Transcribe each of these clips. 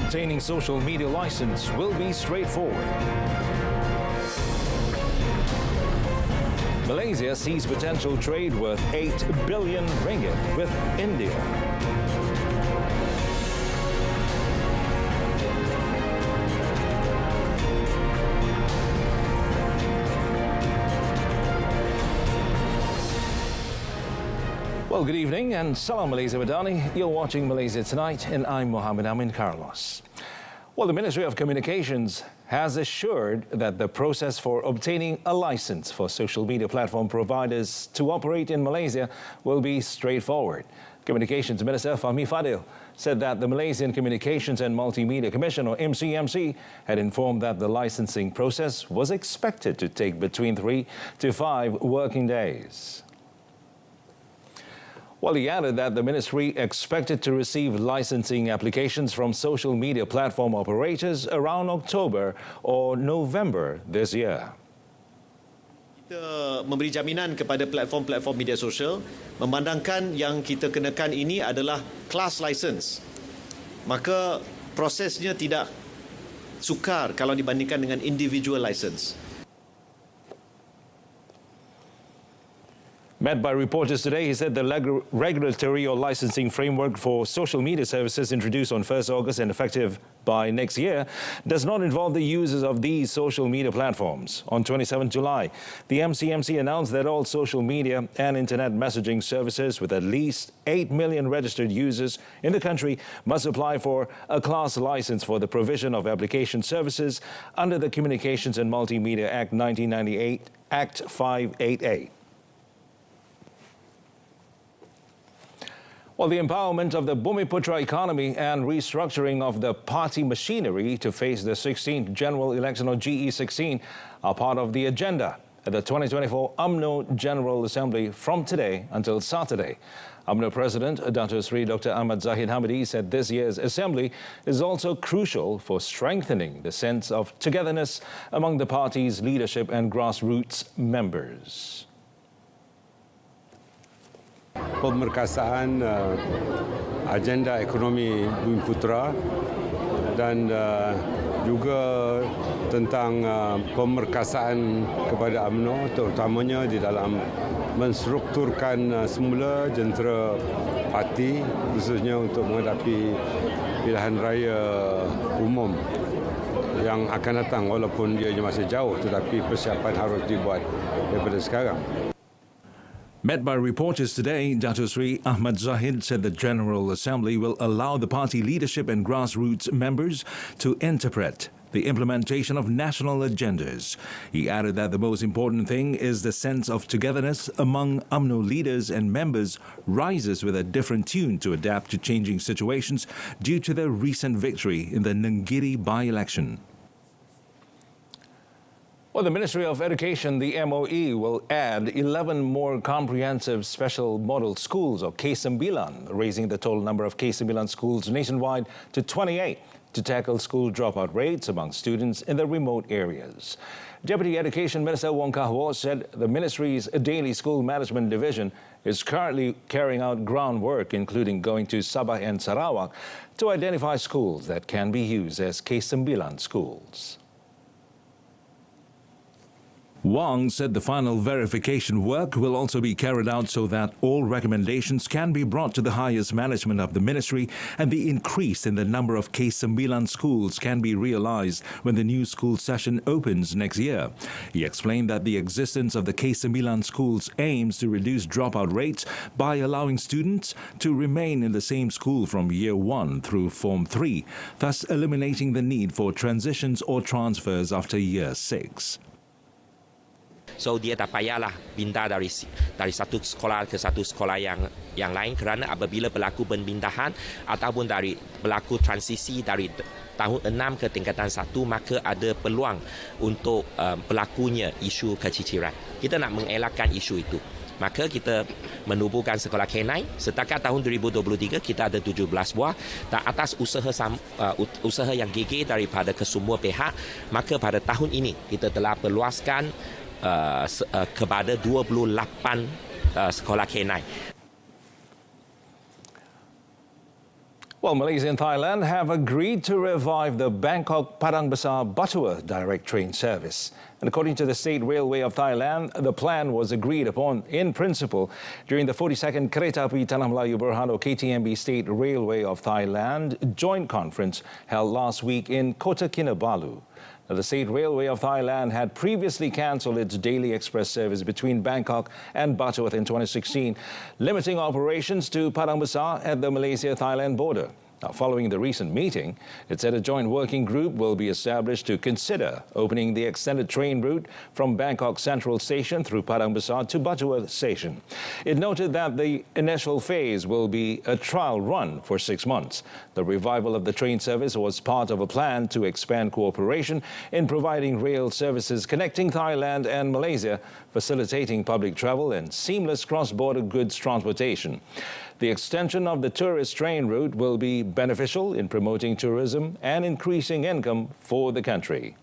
obtaining social media license will be straightforward. Malaysia sees potential trade worth 8 billion ringgit with India. Well, good evening and Salam Malaysia Madani. You're watching Malaysia Tonight and I'm Mohammed Amin Carlos. Well, the Ministry of Communications has assured that the process for obtaining a license for social media platform providers to operate in Malaysia will be straightforward. Communications Minister Fahmi Fadil said that the Malaysian Communications and Multimedia Commission, or MCMC, had informed that the licensing process was expected to take between 3 to 5 working days. Well, he added that the ministry expected to receive licensing applications from social media platform operators around October or November this year. Kita memberi jaminan kepada platform-platform media sosial memandangkan yang kita kenakan ini adalah class license. Maka prosesnya tidak sukar kalau dibandingkan dengan individual license. Met by reporters today, he said the regulatory or licensing framework for social media services introduced on 1st August and effective by next year does not involve the users of these social media platforms. On 27 July, the MCMC announced that all social media and internet messaging services with at least 8 million registered users in the country must apply for a class license for the provision of application services under the Communications and Multimedia Act 1998, Act 588. Well, the empowerment of the Bumiputra economy and restructuring of the party machinery to face the 16th general election, or GE16, are part of the agenda at the 2024 UMNO General Assembly from today until Saturday. UMNO President Dato' Sri Dr. Ahmad Zahid Hamidi said this year's assembly is also crucial for strengthening the sense of togetherness among the party's leadership and grassroots members. Pemerkasaan agenda ekonomi Bumiputra dan juga tentang pemerkasaan kepada UMNO, terutamanya di dalam menstrukturkan semula jentera parti khususnya untuk menghadapi pilihan raya umum yang akan datang, walaupun ianya masih jauh tetapi persiapan harus dibuat daripada sekarang. Met by reporters today, Dato' Sri Ahmad Zahid said the General Assembly will allow the party leadership and grassroots members to interpret the implementation of national agendas. He added that the most important thing is the sense of togetherness among UMNO leaders and members rises with a different tune to adapt to changing situations due to the recent victory in the Nenggiri by-election. Well, the Ministry of Education, the MOE, will add 11 more comprehensive special model schools, or K9, raising the total number of K9 schools nationwide to 28 to tackle school dropout rates among students in the remote areas. Deputy Education Minister Wong Kah-Wah said the ministry's daily school management division is currently carrying out groundwork, including going to Sabah and Sarawak, to identify schools that can be used as K9 schools. Wang said the final verification work will also be carried out so that all recommendations can be brought to the highest management of the ministry and the increase in the number of K9 schools can be realized when the new school session opens next year. He explained that the existence of the K9 schools aims to reduce dropout rates by allowing students to remain in the same school from year 1 through Form 3, thus eliminating the need for transitions or transfers after year 6. So dia tak payahlah pindah dari satu sekolah ke satu sekolah yang lain, kerana apabila berlaku perpindahan ataupun dari berlaku transisi dari tahun 6 ke tingkatan 1, maka ada peluang untuk berlakunya isu keciciran. Kita nak mengelakkan isu itu. Maka kita menubuhkan sekolah K9. Setakat tahun 2023 kita ada 17 buah, dan atas usaha yang gigih daripada kesemua pihak, maka pada tahun ini kita telah perluaskan kepada 28 sekolah K9. Well, Malaysia and Thailand have agreed to revive the Bangkok-Padang Besar Batua direct train service. And according to the State Railway of Thailand, the plan was agreed upon in principle during the 42nd Kereta Api Tanah Melayu Berhad KTMB State Railway of Thailand joint conference held last week in Kota Kinabalu. Now, the State Railway of Thailand had previously cancelled its daily express service between Bangkok and Batua in 2016, limiting operations to Padang Besar at the Malaysia-Thailand border. Now, following the recent meeting, it said a joint working group will be established to consider opening the extended train route from Bangkok Central Station through Padang Besar to Batua Station. It noted that the initial phase will be a trial run for 6 months. The revival of the train service was part of a plan to expand cooperation in providing rail services connecting Thailand and Malaysia, facilitating public travel and seamless cross-border goods transportation. The extension of the tourist train route will be beneficial in promoting tourism and increasing income for the country.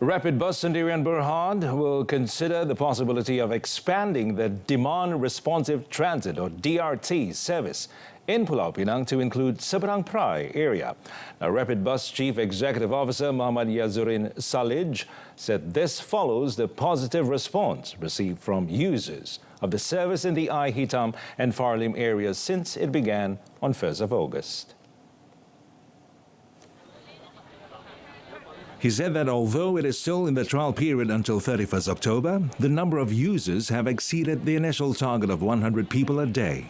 Rapid Bus Sendirian Berhad will consider the possibility of expanding the Demand Responsive Transit or DRT service in Pulau Pinang to include Seberang Perai area. Now, Rapid Bus Chief Executive Officer Muhammad Yazurin Salij said this follows the positive response received from users of the service in the SAHIH and Farlim areas since it began on 1st of August. He said that although it is still in the trial period until 31st October, the number of users have exceeded the initial target of 100 people a day.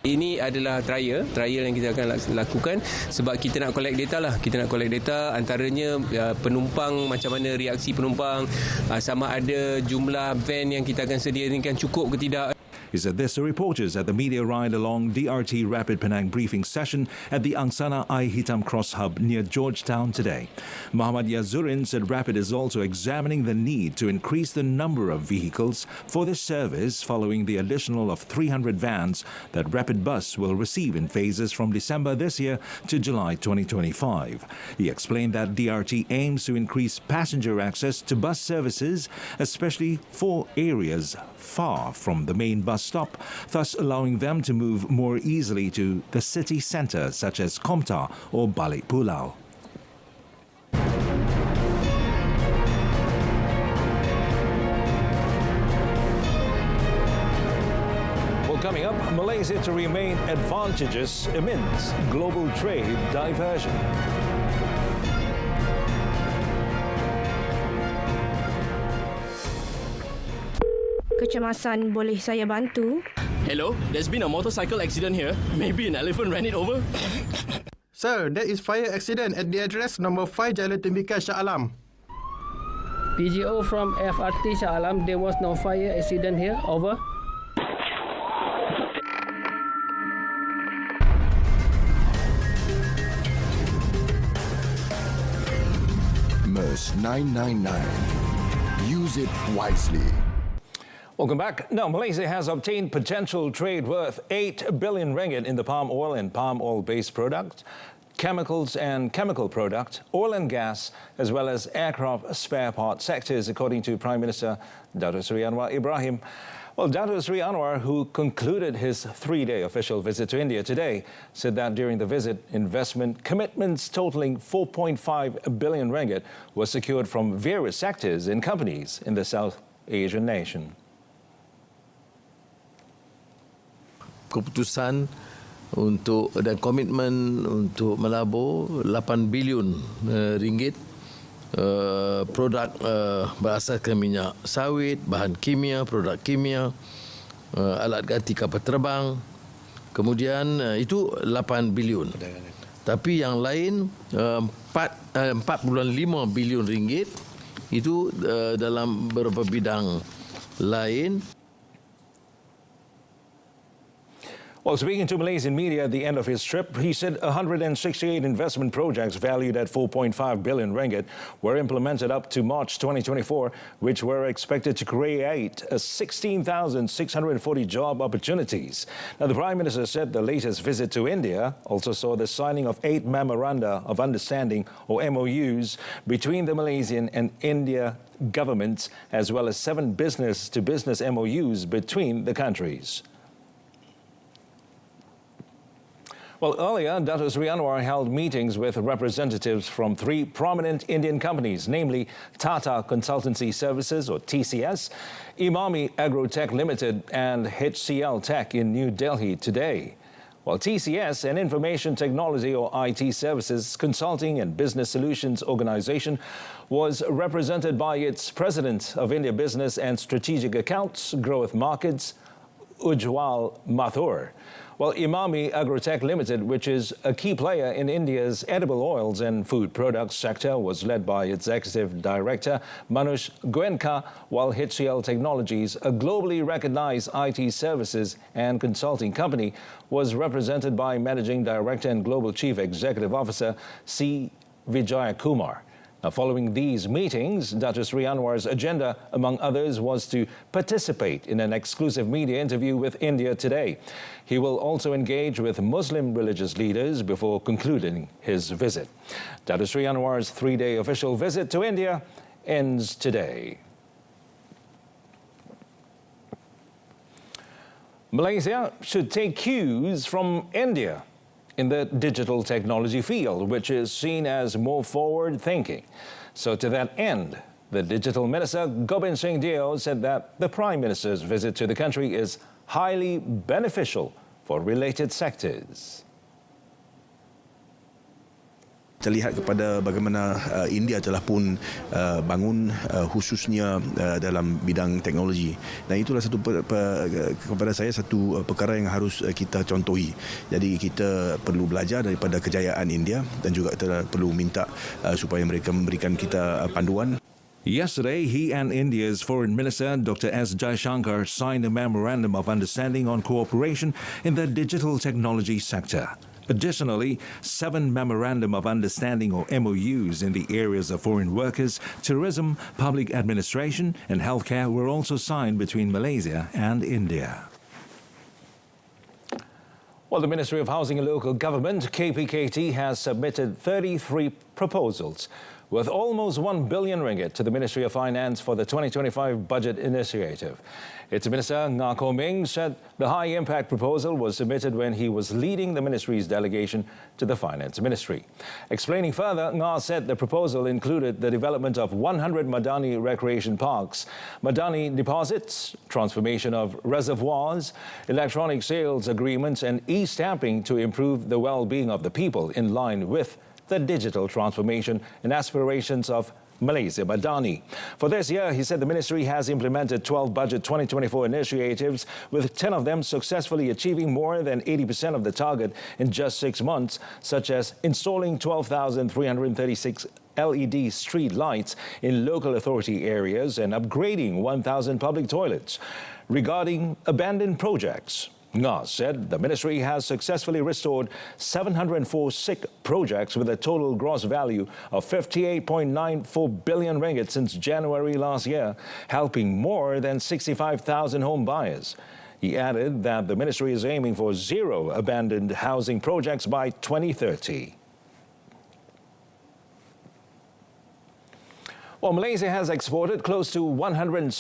Ini adalah trial yang kita akan lakukan sebab kita nak collect data lah. Kita nak collect data antaranya penumpang, macam mana reaksi penumpang, sama ada jumlah van yang kita akan sediakan cukup ke tidak. He said this to reporters at the media ride-along DRT Rapid Penang briefing session at the Angsana SAHIH Cross Hub near Georgetown today. Muhammad Yazurin said Rapid is also examining the need to increase the number of vehicles for this service following the additional of 300 vans that Rapid Bus will receive in phases from December this year to July 2025. He explained that DRT aims to increase passenger access to bus services, especially for areas far from the main bus stop, thus allowing them to move more easily to the city centre such as Komtar or Balik Pulau. Well, coming up, Malaysia to remain advantageous amidst global trade diversion. Kecemasan, boleh saya bantu? Hello, there's been a motorcycle accident here. Maybe an elephant ran it over. Sir, there is fire accident at the address number 5 Jalan Tembika Shah Alam. PGO from FRT Shah Alam, there was no fire accident here. Over. MERS 999. Use it wisely. Welcome back. Now, Malaysia has obtained potential trade worth 8 billion ringgit in the palm oil and palm oil-based products, chemicals and chemical product, oil and gas, as well as aircraft spare part sectors, according to Prime Minister Datuk Seri Anwar Ibrahim. Well, Datuk Seri Anwar, who concluded his 3-day official visit to India today, said that during the visit, investment commitments totaling 4.5 billion ringgit were secured from various sectors and companies in the South Asian nation. Keputusan untuk dan komitmen untuk melabur 8 bilion ringgit produk berasaskan minyak sawit, bahan kimia, produk kimia, alat ganti kapal terbang. Kemudian itu 8 bilion. Tapi yang lain 4.5 bilion ringgit itu dalam beberapa bidang lain. Well, speaking to Malaysian media at the end of his trip, he said 168 investment projects valued at 4.5 billion ringgit were implemented up to March 2024, which were expected to create 16,640 job opportunities. Now, the Prime Minister said the latest visit to India also saw the signing of 8 memoranda of understanding, or MOUs, between the Malaysian and India governments, as well as 7 business-to-business MOUs between the countries. Well, earlier, Dato' Sri Anwar held meetings with representatives from three prominent Indian companies, namely Tata Consultancy Services, or TCS, Imami Agrotech Limited, and HCL Tech in New Delhi today. While TCS, an information technology or IT services consulting and business solutions organization, was represented by its President of India Business and Strategic Accounts, Growth Markets, Ujwal Mathur. Well, Imami Agrotech Limited, which is a key player in India's edible oils and food products sector, was led by its Executive Director, Manush Goenka, while HCL Technologies, a globally recognized IT services and consulting company, was represented by Managing Director and Global Chief Executive Officer, C. Vijayakumar. Now, following these meetings, Dato' Sri Anwar's agenda, among others, was to participate in an exclusive media interview with India Today. He will also engage with Muslim religious leaders before concluding his visit. Dato' Sri Anwar's three-day official visit to India ends today. Malaysia should take cues from India in the digital technology field, which is seen as more forward-thinking. So to that end, the Digital Minister, Gobind Singh Deo, said that the Prime Minister's visit to the country is highly beneficial for related sectors. Kita lihat kepada bagaimana India telah pun bangun khususnya dalam bidang teknologi, dan itulah kepada saya satu perkara yang harus kita contohi. Jadi kita perlu belajar daripada kejayaan India dan juga kita perlu minta supaya mereka memberikan kita panduan. Yesterday, he and India's Foreign Minister, Dr. S. Jaishankar, signed a memorandum of understanding on cooperation in the digital technology sector. Additionally, 7 Memorandum of Understanding or MOUs in the areas of foreign workers, tourism, public administration and healthcare were also signed between Malaysia and India. Well, the Ministry of Housing and Local Government, KPKT, has submitted 33 proposals worth almost 1 billion ringgit to the Ministry of Finance for the 2025 budget initiative. Its Minister, Nga Ko Ming, said the high-impact proposal was submitted when he was leading the ministry's delegation to the Finance Ministry. Explaining further, Nga said the proposal included the development of 100 Madani recreation parks, Madani deposits, transformation of reservoirs, electronic sales agreements and e-stamping to improve the well-being of the people in line with the digital transformation and aspirations of Malaysia Madani. For this year, he said the ministry has implemented 12 Budget 2024 initiatives, with 10 of them successfully achieving more than 80% of the target in just 6 months, such as installing 12,336 LED street lights in local authority areas and upgrading 1,000 public toilets. Regarding abandoned projects, Nga said the ministry has successfully restored 704 sick projects with a total gross value of 58.94 billion ringgit since January last year, helping more than 65,000 home buyers. He added that the ministry is aiming for 0 abandoned housing projects by 2030. Well, Malaysia has exported close to 160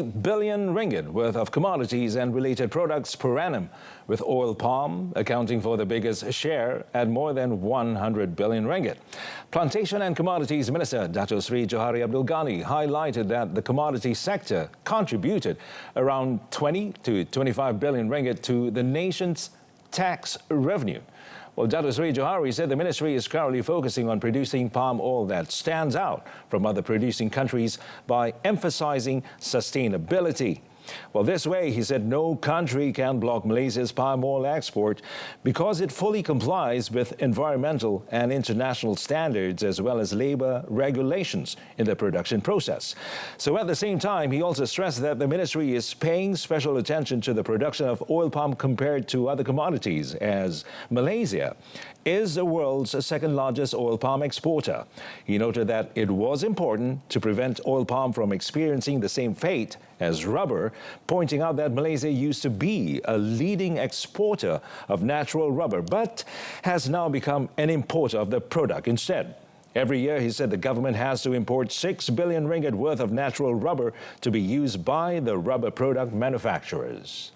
billion ringgit worth of commodities and related products per annum, with oil palm accounting for the biggest share at more than 100 billion ringgit. Plantation and Commodities Minister Dato' Sri Johari Abdul Ghani highlighted that the commodity sector contributed around 20 to 25 billion ringgit to the nation's tax revenue. Well, Dato' Sri Johari said the ministry is currently focusing on producing palm oil that stands out from other producing countries by emphasizing sustainability. Well, this way, he said, no country can block Malaysia's palm oil export because it fully complies with environmental and international standards as well as labor regulations in the production process. So at the same time, he also stressed that the ministry is paying special attention to the production of oil palm compared to other commodities, as Malaysia is the world's second largest oil palm exporter. He noted that it was important to prevent oil palm from experiencing the same fate as rubber, pointing out that Malaysia used to be a leading exporter of natural rubber, but has now become an importer of the product instead. Every year, he said, the government has to import 6 billion ringgit worth of natural rubber to be used by the rubber product manufacturers.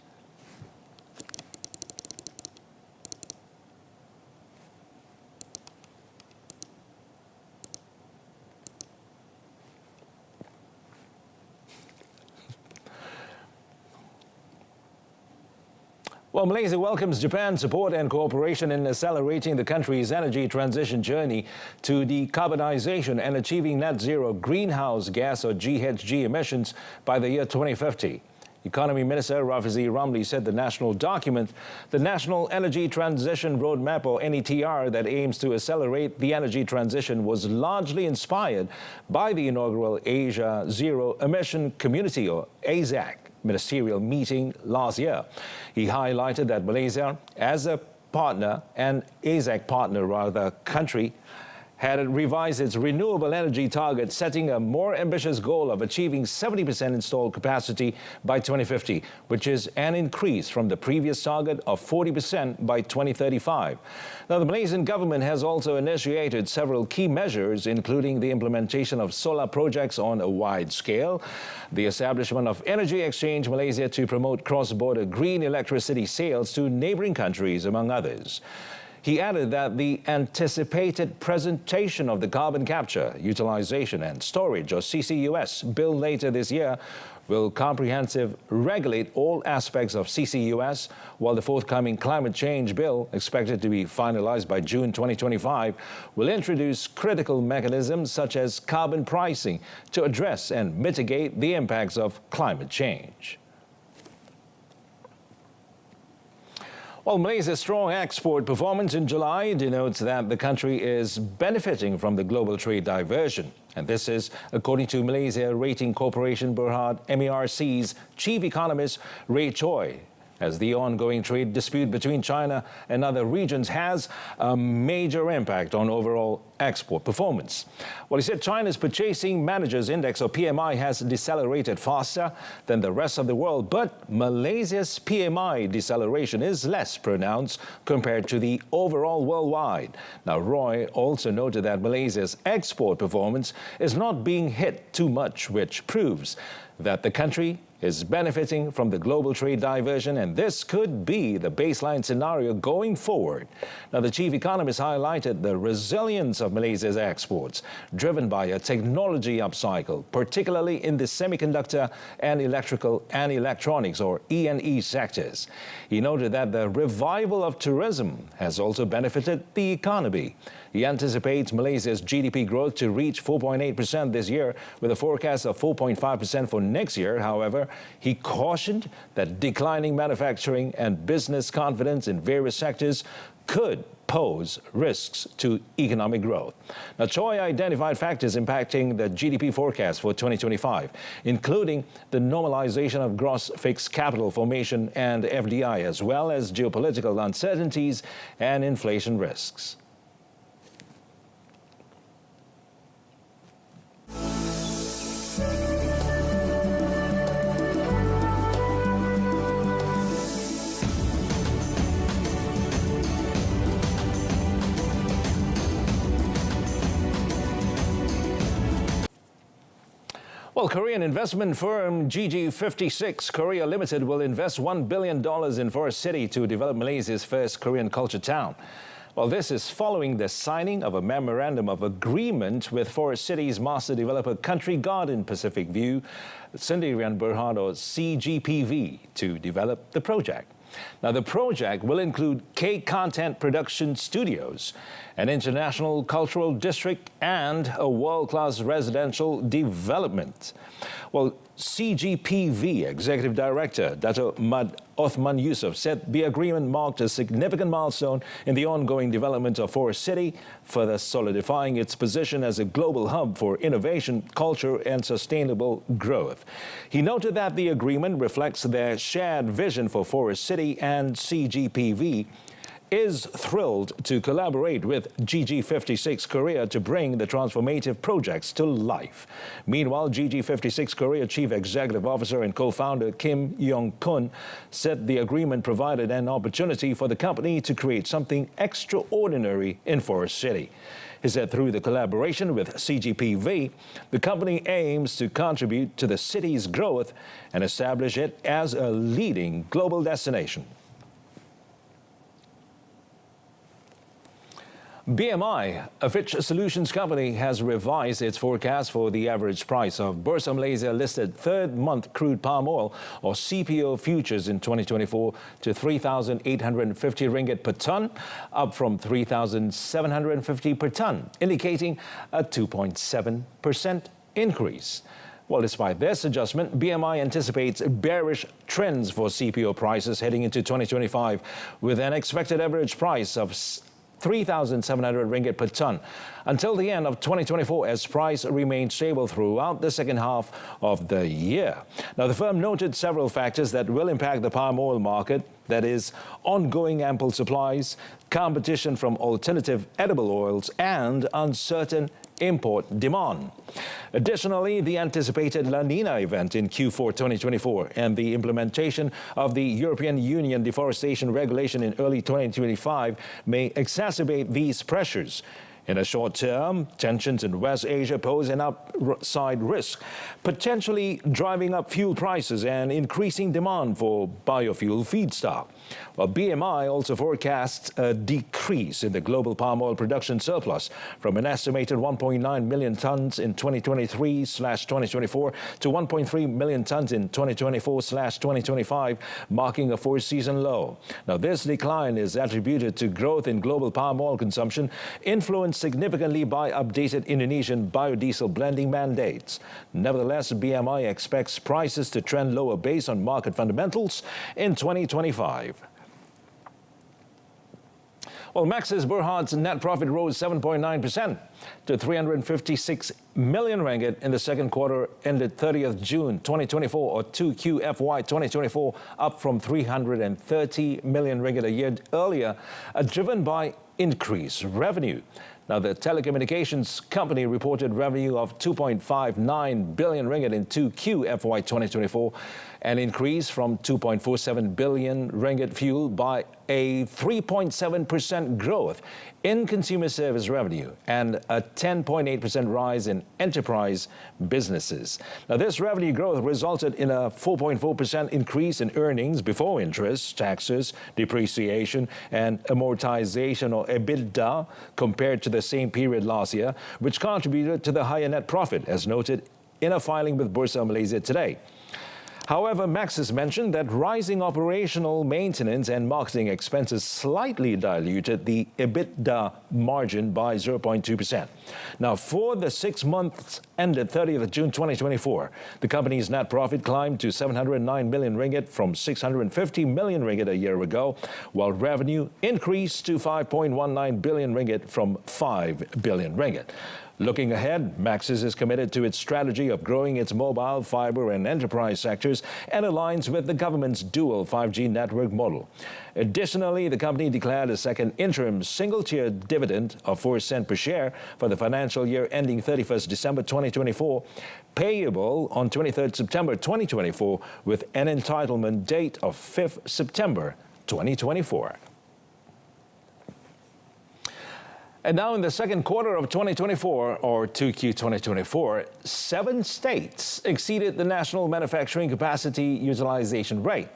Well, Malaysia welcomes Japan's support and cooperation in accelerating the country's energy transition journey to decarbonization and achieving net zero greenhouse gas or GHG emissions by the year 2050. Economy Minister Rafizi Ramli said the national document, the National Energy Transition Roadmap or NETR, that aims to accelerate the energy transition was largely inspired by the inaugural Asia Zero Emission Community or AZEC ministerial meeting last year. He highlighted that Malaysia, as a partner and AZEC partner country, had revised its renewable energy target, setting a more ambitious goal of achieving 70% installed capacity by 2050, which is an increase from the previous target of 40% by 2035. Now, the Malaysian government has also initiated several key measures, including the implementation of solar projects on a wide scale, the establishment of Energy Exchange Malaysia to promote cross-border green electricity sales to neighboring countries, among others. He added that the anticipated presentation of the Carbon Capture, Utilization and Storage or CCUS bill later this year will comprehensively regulate all aspects of CCUS, while the forthcoming climate change bill, expected to be finalized by June 2025, will introduce critical mechanisms such as carbon pricing to address and mitigate the impacts of climate change. Well, Malaysia's strong export performance in July denotes that the country is benefiting from the global trade diversion. And this is according to Malaysia Rating Corporation Berhad MERC's chief economist Ray Choi, as the ongoing trade dispute between China and other regions has a major impact on overall export performance. Well, he said China's Purchasing Managers Index, or PMI, has decelerated faster than the rest of the world, but Malaysia's PMI deceleration is less pronounced compared to the overall worldwide. Now, Roy also noted that Malaysia's export performance is not being hit too much, which proves that the country is benefiting from the global trade diversion, and this could be the baseline scenario going forward. Now, the chief economist highlighted the resilience of Malaysia's exports, driven by a technology upcycle, particularly in the semiconductor and electrical and electronics, or E&E sectors. He noted that the revival of tourism has also benefited the economy. He anticipates Malaysia's GDP growth to reach 4.8% this year, with a forecast of 4.5% for next year. However, he cautioned that declining manufacturing and business confidence in various sectors could pose risks to economic growth. Now, Choi identified factors impacting the GDP forecast for 2025, including the normalization of gross fixed capital formation and FDI, as well as geopolitical uncertainties and inflation risks. Well, Korean investment firm GG56 Korea Limited will invest $1 billion in Forest City to develop Malaysia's first Korean culture town. Well, this is following the signing of a memorandum of agreement with Forest City's master developer Country Garden Pacific View, Sendirian Berhad or CGPV, to develop the project. Now, the project will include K-content production studios, an international cultural district, and a world-class residential development. Well, CGPV Executive Director Dato' Mad Othman Yusof said the agreement marked a significant milestone in the ongoing development of Forest City, further solidifying its position as a global hub for innovation, culture, and sustainable growth. He noted that the agreement reflects their shared vision for Forest City, and CGPV is thrilled to collaborate with GG56 Korea to bring the transformative projects to life. Meanwhile, GG56 Korea Chief Executive Officer and co-founder Kim Yong-kun said the agreement provided an opportunity for the company to create something extraordinary in Forest City. He said through the collaboration with CGPV, the company aims to contribute to the city's growth and establish it as a leading global destination. BMI, a Fitch Solutions company, has revised its forecast for the average price of Bursa Malaysia listed third-month crude palm oil or CPO futures in 2024 to 3,850 ringgit per tonne, up from 3,750 per tonne, indicating a 2.7% increase. Well, despite this adjustment, BMI anticipates bearish trends for CPO prices heading into 2025, with an expected average price of 3,700 ringgit per tonne until the end of 2024, as price remains stable throughout the second half of the year. Now, the firm noted several factors that will impact the palm oil market, that is, ongoing ample supplies, competition from alternative edible oils, and uncertain import demand. Additionally, the anticipated La Nina event in Q4 2024 and the implementation of the European Union deforestation regulation in early 2025 may exacerbate these pressures. In the short term, tensions in West Asia pose an upside risk, potentially driving up fuel prices and increasing demand for biofuel feedstock. While BMI also forecasts a decrease in the global palm oil production surplus from an estimated 1.9 million tonnes in 2023/2024 to 1.3 million tonnes in 2024/2025, marking a four-season low. Now, this decline is attributed to growth in global palm oil consumption, influenced significantly by updated Indonesian biodiesel blending mandates. Nevertheless, BMI expects prices to trend lower based on market fundamentals in 2025. Well, Maxis Berhad's net profit rose 7.9% to 356 million ringgit in the second quarter ended 30th June 2024 or 2Q FY 2024, up from 330 million ringgit a year earlier, driven by increased revenue. Now, the telecommunications company reported revenue of 2.59 billion ringgit in 2Q FY 2024, an increase from 2.47 billion ringgit, fueled by a 3.7% growth in consumer service revenue and a 10.8% rise in enterprise businesses. Now, this revenue growth resulted in a 4.4% increase in earnings before interest, taxes, depreciation, and amortization, or EBITDA, compared to the same period last year, which contributed to the higher net profit, as noted in a filing with Bursa Malaysia today. However, Maxis mentioned that rising operational, maintenance and marketing expenses slightly diluted the EBITDA margin by 0.2%. Now, for the 6 months ended 30th June 2024, the company's net profit climbed to 709 million ringgit from 650 million ringgit a year ago, while revenue increased to 5.19 billion ringgit from 5 billion ringgit. Looking ahead, Maxis is committed to its strategy of growing its mobile, fiber and enterprise sectors and aligns with the government's dual 5G network model. Additionally, the company declared a second interim single-tier dividend of 4 cents per share for the financial year ending 31st December 2024, payable on 23rd September 2024 with an entitlement date of 5th September 2024. And now in the second quarter of 2024, or 2Q 2024, 7 states exceeded the national manufacturing capacity utilization rate.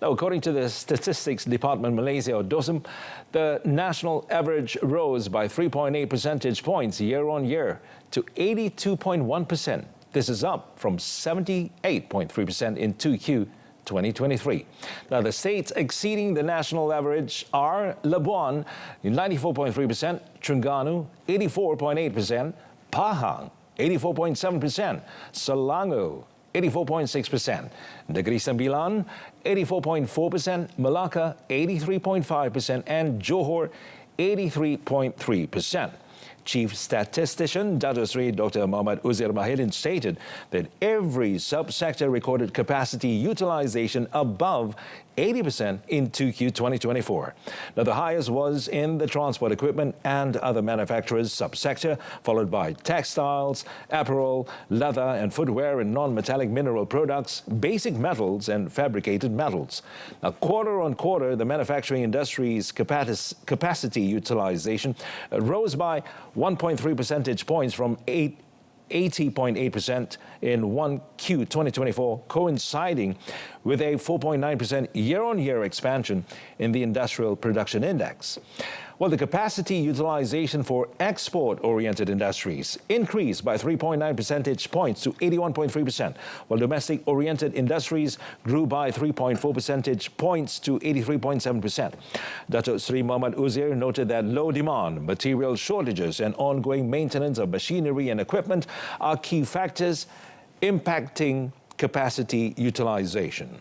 Now, according to the Statistics Department Malaysia, or DOSM, the national average rose by 3.8 percentage points year on year to 82.1%. This is up from 78.3% in 2Q 2023. Now, the states exceeding the national average are Labuan, 94.3%, Terengganu, 84.8%, Pahang, 84.7%, Selangor, 84.6%, Negeri Sembilan, 84.4%, Melaka, 83.5%, and Johor, 83.3%. Chief Statistician Dato' Sri Dr. Muhammad Uzair Mahidin stated that every subsector recorded capacity utilization above 80% in 2Q 2024. Now, the highest was in the transport equipment and other manufacturers subsector, followed by textiles, apparel, leather and footwear and non-metallic mineral products, basic metals and fabricated metals. Now, quarter on quarter, the manufacturing industry's capacity utilization rose by 1.3 percentage points from 80.8% in 1Q 2024, coinciding with a 4.9% year-on-year expansion in the Industrial Production Index. Well, the capacity utilization for export-oriented industries increased by 3.9 percentage points to 81.3%, while domestic-oriented industries grew by 3.4 percentage points to 83.7%. Datuk Seri Muhammad Uzair noted that low demand, material shortages and ongoing maintenance of machinery and equipment are key factors impacting capacity utilization.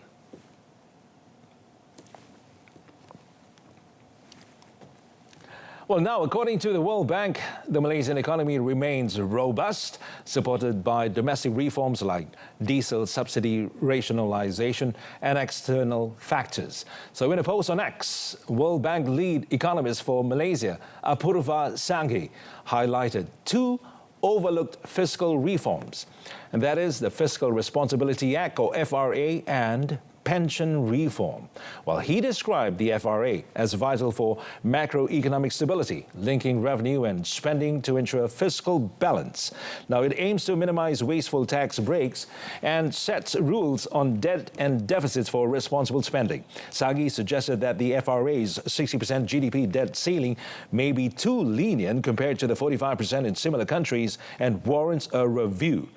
Well, now, according to the World Bank, the Malaysian economy remains robust, supported by domestic reforms like diesel subsidy rationalisation and external factors. So in a post on X, World Bank lead economist for Malaysia, Apurva Sanghi, highlighted two overlooked fiscal reforms, and that is the Fiscal Responsibility Act, or FRA, and pension reform. While he described the FRA as vital for macroeconomic stability, linking revenue and spending to ensure fiscal balance. Now, it aims to minimize wasteful tax breaks and sets rules on debt and deficits for responsible spending. Sagi suggested that the FRA's 60% GDP debt ceiling may be too lenient compared to the 45% in similar countries and warrants a review.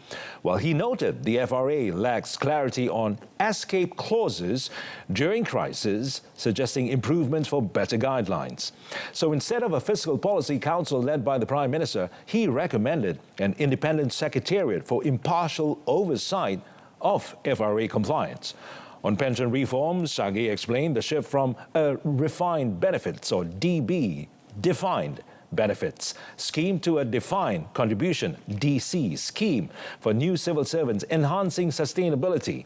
While he noted the FRA lacks clarity on escape clauses during crisis, suggesting improvements for better guidelines. So instead of a fiscal policy council led by the Prime Minister, he recommended an independent secretariat for impartial oversight of FRA compliance. On pension reform, Sagi explained the shift from a refined benefits, or DB, defined benefits scheme to a defined contribution, DC, scheme for new civil servants, enhancing sustainability.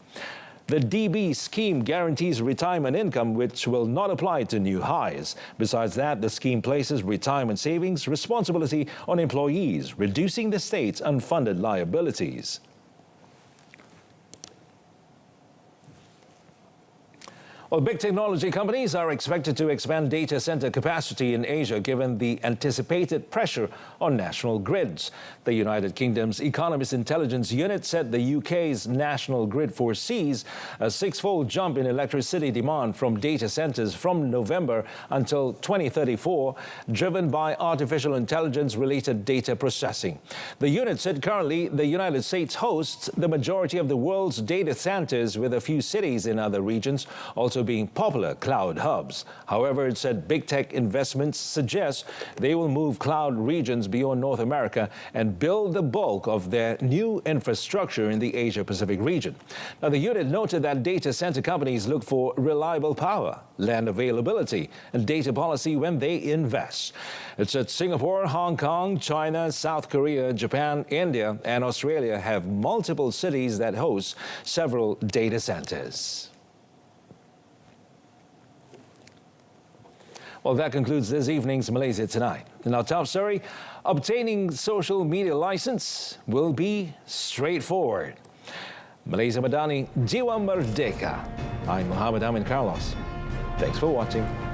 The DB scheme guarantees retirement income, which will not apply to new hires. Besides that, the scheme places retirement savings responsibility on employees, reducing the state's unfunded liabilities. Well, big technology companies are expected to expand data center capacity in Asia given the anticipated pressure on national grids. The United Kingdom's Economist Intelligence Unit said the UK's national grid foresees a six-fold jump in electricity demand from data centers from November until 2034, driven by artificial intelligence-related data processing. The unit said currently the United States hosts the majority of the world's data centers, with a few cities in other regions also being popular cloud hubs. However, it said big tech investments suggest they will move cloud regions beyond North America and build the bulk of their new infrastructure in the Asia-Pacific region. Now, the unit noted that data center companies look for reliable power, land availability, and data policy when they invest. It said Singapore, Hong Kong, China, South Korea, Japan, India, and Australia have multiple cities that host several data centers. Well, that concludes this evening's Malaysia Tonight. In our top story, obtaining social media license will be straightforward. Malaysia Madani, Jiwa Merdeka. I'm Muhammad Amin Carlos. Thanks for watching.